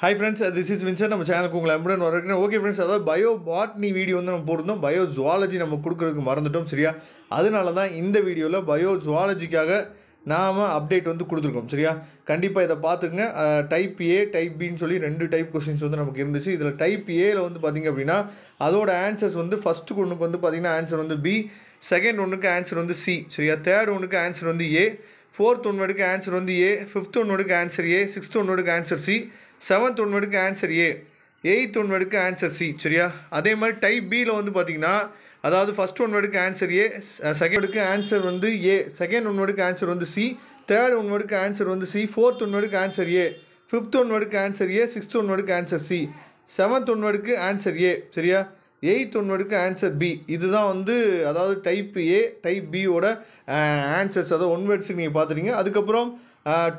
Hi friends, this is Vinson. நம்ம சேனலுக்கு உங்களை அன்புடன் வரவேற்கிறேன். ஓகே ஃப்ரெண்ட்ஸ், அதாவது பயோ பாட்னி வீடியோ வந்து நம்ம போட்டிருந்தோம். பயோ ஜுவாலஜி நம்ம கொடுக்குறதுக்கு மறந்துட்டோம், சரியா? அதனால தான் இந்த வீடியோவில் பயோ ஜுவாலஜிக்காக நாம் அப்டேட் வந்து கொடுத்துருக்கோம், சரியா? கண்டிப்பாக இதை பார்த்துக்குங்க. டைப் ஏ, டைப் பின்னு சொல்லி 2 டைப் கொஸ்டின்ஸ் வந்து நமக்கு இருந்துச்சு. இதில் டைப் ஏல வந்து பார்த்திங்க அப்படின்னா அதோட ஆன்சர்ஸ் வந்து ஃபஸ்ட்டு ஒன்றுக்கு வந்து பார்த்திங்கன்னா ஆன்சர் வந்து பி, செகண்ட் ஒன்றுக்கு ஆன்சர் வந்து சி, சரியா? தேர்ட் ஒன்றுக்கு ஆன்சர் வந்து ஏ, ஃபோர்த் ஒன்றுக்கு ஆன்சர் வந்து ஏ, ஃபிஃப்த் ஒன்றுக்கு ஆன்சர் ஏ, சிக்ஸ்த் ஒன்றுக்கு ஆன்சர் சி, செவன்த் ஒன்றுக்கு ஆன்சர் ஏ, எயித் ஒன்றுக்கு ஆன்சர் சி, சரியா? அதே மாதிரி டைப் பியில் வந்து பார்த்தீங்கன்னா அதாவது ஃபஸ்ட் ஒன்றுக்கு ஆன்சர் ஏ, செகண்டுக்கு ஆன்சர் வந்து ஏ, செகண்ட் ஒன்றுக்கு ஆன்சர் வந்து சி, தேர்ட் ஒன்றுக்கு ஆன்சர் வந்து சி, ஃபோர்த் ஒன்றுக்கு ஆன்சர் ஏ, ஃபிஃப்த் ஒன்றுக்கு ஆன்சர் ஏ, சிக்ஸ்த் ஒன்றுக்கு ஆன்சர் சி, செவன்த் ஒன்றுக்கு ஆன்சர் ஏ, சரியா? எயித் ஒன்றுக்கு ஆன்சர் பி. இதுதான் வந்து அதாவது டைப் ஏ, டைப் பியோட ஆன்சர்ஸ். அதாவது ஒன் வேர்ட்ஸுக்கு நீங்கள் பார்த்துட்டீங்க. அதுக்கப்புறம்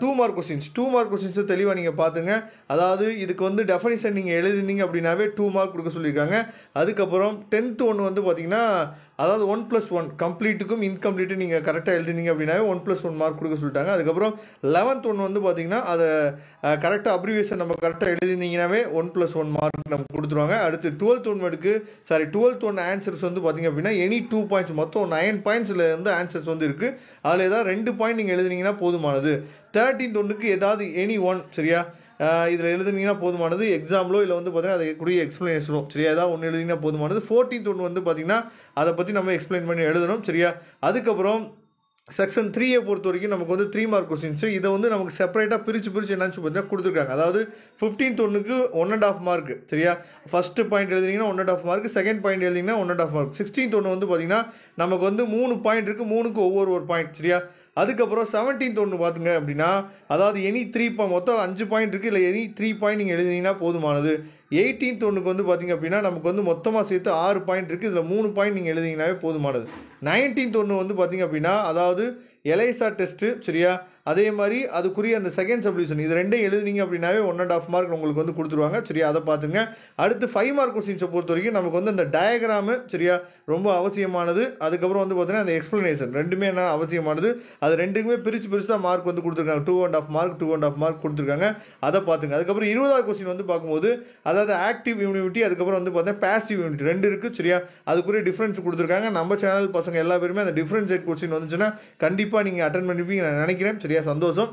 2 மார்க் கொஸ்டின்ஸ், 2 மார்க் கொஸ்டின்ஸு தெளிவாக நீங்கள் பார்த்துங்க. அதாவது இதுக்கு வந்து டெஃபனிஷன் நீங்கள் எழுதினீங்க அப்படின்னாவே 2 மார்க் கொடுக்க சொல்லியிருக்காங்க. அதுக்கப்புறம் 10th ஒன்று வந்து பார்த்தீங்கன்னா அதாவது 1+1 கம்ப்ளீட்டுக்கும் இன்கம்ப்ளீட்டு நீங்கள் கரெக்டாக எழுதினீங்க அப்படின்னாவே 1+1 மார்க் கொடுக்க சொல்லிட்டாங்க. அதுக்கப்புறம் 11th ஒன்று வந்து பார்த்தீங்கன்னா அதை கரெக்டாக அப்ரிவேஷன் நம்ம கரெக்டாக எழுதினீங்கன்னாவே 1+1 மார்க் நம்ம கொடுத்துருவாங்க. அடுத்து 12th ஒன் ஆன்சர்ஸ் வந்து பார்த்தீங்க அப்படின்னா எனி 2 பாயிண்ட்ஸ், மொத்தம் 9 பாயிண்ட்ஸில் இருந்து ஆன்சர்ஸ் வந்து இருக்குது. அதில் ஏதாவது 2 பாயிண்ட் நீங்கள் எழுதினீங்கன்னா போதுமானது. 13th ஒன்றுக்கு ஏதாவது எனி 1, சரியா? இதில் எழுதுனீங்கன்னா போதுமானது. எக்ஸாம்பிளோ இல்லை வந்து பார்த்தீங்கன்னா அதை கூடிய எக்ஸ்ப்ளனேஷனோ, சரியா? ஏதாவது ஒன்று எழுதிங்கன்னா போதுமானது. 14th ஒன்று வந்து பார்த்தீங்கன்னா அதை பற்றி நம்ம எக்ஸ்பிளைன் பண்ணி எழுதணும், சரியா? அதுக்கப்புறம் செக்ஷன் 3 பொறுத்த வரைக்கும் நமக்கு வந்து 3 மார்க் கொஸ்டின்ஸு. இதை வந்து நமக்கு செப்பரேட்டாக பிரித்து என்னன்னு பார்த்தீங்கன்னா கொடுத்துருக்காங்க. அதாவது 15th ஒன்றுக்கு 1.5 மார்க், சரியா? ஃபஸ்ட்டு பாயிண்ட் எழுதினீங்கன்னா 1.5 மார்க், செகண்ட் பாயிண்ட் எழுதிங்கன்னா 1.5 மார்க். 16th ஒன்று வந்து பார்த்தீங்கன்னா நமக்கு வந்து 3 பாயிண்ட் இருக்குது, 3க்கு ஒரு பாயிண்ட், சரியா? அதுக்கப்புறம் 17th ஒன்று பார்த்துங்க அப்படின்னா அதாவது எனி 3 மொத்தம் 5 பாயிண்ட் இருக்குது, இல்லை எனி 3 பாயிண்ட் நீங்கள் எழுதினீங்கன்னா போதுமானது. 18th ஒன்றுக்கு வந்து பார்த்திங்க அப்படின்னா நமக்கு வந்து மொத்தமாக சேர்த்து 6 பாயிண்ட் இருக்குது, இதில் 3 பாயிண்ட் நீங்கள் எழுதினீங்கன்னாவே போதுமானது. 19th ஒன்று வந்து பார்த்திங்க அப்படின்னா அதாவது எலைசா டெஸ்ட்டு, சரியா? அதே மாதிரி அதுக்குரிய அந்த செகண்ட் சப்டிவிஷன், இது 2 எழுதினீங்க அப்படின்னாவே 1.5 மார்க் உங்களுக்கு வந்து கொடுத்துருவாங்க, சரியா? அதை பார்த்துங்க. அடுத்து 5 மார்க் கொஸ்டின்ஸை பொறுத்த வரைக்கும் நமக்கு வந்து அந்த டயக்ராமு, சரியா, ரொம்ப அவசியமானது. அதுக்கப்புறம் வந்து பார்த்தீங்கன்னா அந்த எக்ஸ்ப்ளனேஷன் ரெண்டுமே என்ன அவசியமானது. அது ரெண்டுக்குமே பிரித்து தான் மார்க் வந்து கொடுத்துருக்காங்க. 2.5 மார்க் கொடுத்துருக்காங்க, அதை பார்த்துங்க. அதுக்கப்புறம் 20வது கொஸ்டின் வந்து பார்க்கும்போது அதாவது ஆக்டிவ் இம்யூனிட்டி, அதுக்கப்புறம் வந்து பார்த்தீங்கன்னா பேசிவ் இம்யூனிட்டி 2 இருக்குது, சரியா? அதுக்குரிய டிஃப்ரென்ஸ் கொடுத்துருக்காங்க. நம்ம சேனல் பசங்க எல்லா பேருமே அந்த டிஃப்ரென்ஷியேட் கொஸ்டின் வந்துச்சுன்னா கண்டிப்பாக நீங்கள் அட்டன் பண்ணிப்பீங்க நான் நினைக்கிறேன், சரியா? சந்தோஷம்.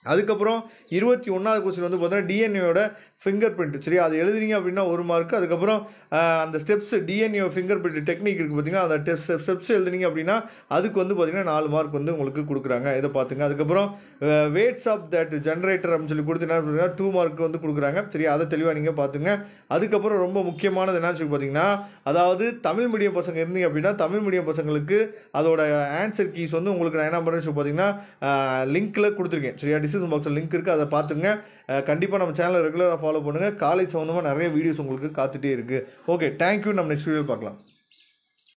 அதுக்கப்புறம் 21வது கொஸ்டின் வந்து பார்த்தீங்கன்னா டிஎன்ஏயோட ஃபிங்கர் பிரிண்ட், சரியா? அது எழுதுனீங்க அப்படின்னா 1 மார்க். அதுக்கப்புறம் அந்த steps DNA finger print technique இருக்குது பார்த்தீங்கன்னா, அந்த ஸ்டெப்ஸ் எழுதுனீங்க அப்படின்னா அதுக்கு வந்து பார்த்தீங்கன்னா 4 மார்க் வந்து உங்களுக்கு கொடுக்குறாங்க, இதை பார்த்துங்க. அதுக்கப்புறம் வேட்ஸ் ஆஃப் தட் ஜென்ரேட்டர் அப்படின்னு சொல்லி கொடுத்து என்ன பண்ணுறீங்கன்னா 2 மார்க் வந்து கொடுக்குறாங்க, சரியா? அதை தெளிவாக நீங்கள் பார்த்துங்க. அதுக்கப்புறம் ரொம்ப முக்கியமானது என்னன்னு சொல்லி பார்த்தீங்கன்னா அதாவது தமிழ் மீடியம் பசங்க இருந்தீங்க அப்படின்னா தமிழ் மீடியம் பசங்களுக்கு அதோட ஆன்சர் கீஸ் வந்து உங்களுக்கு நான் என்ன பண்ணுறேன்னு சொல்லி பார்த்தீங்கன்னா லிங்க்கில் கொடுத்துருக்கேன், சரியா? டிஸ்கிரிப்ஷன் பாக்ஸில் லிங்க் இருக்குது, அதை பார்த்துங்க. கண்டிப்பாக நம்ம சேனலை ரெகுலராக ஃபாலோ பண்ணுங்கள். காலேஜ் சம்மந்தமாக நிறைய வீடியோஸ் உங்களுக்கு காத்துட்டே இருக்குது. Okay, thank you. நம்ம நெக்ஸ்ட் வீடியோ பார்க்கலாம்.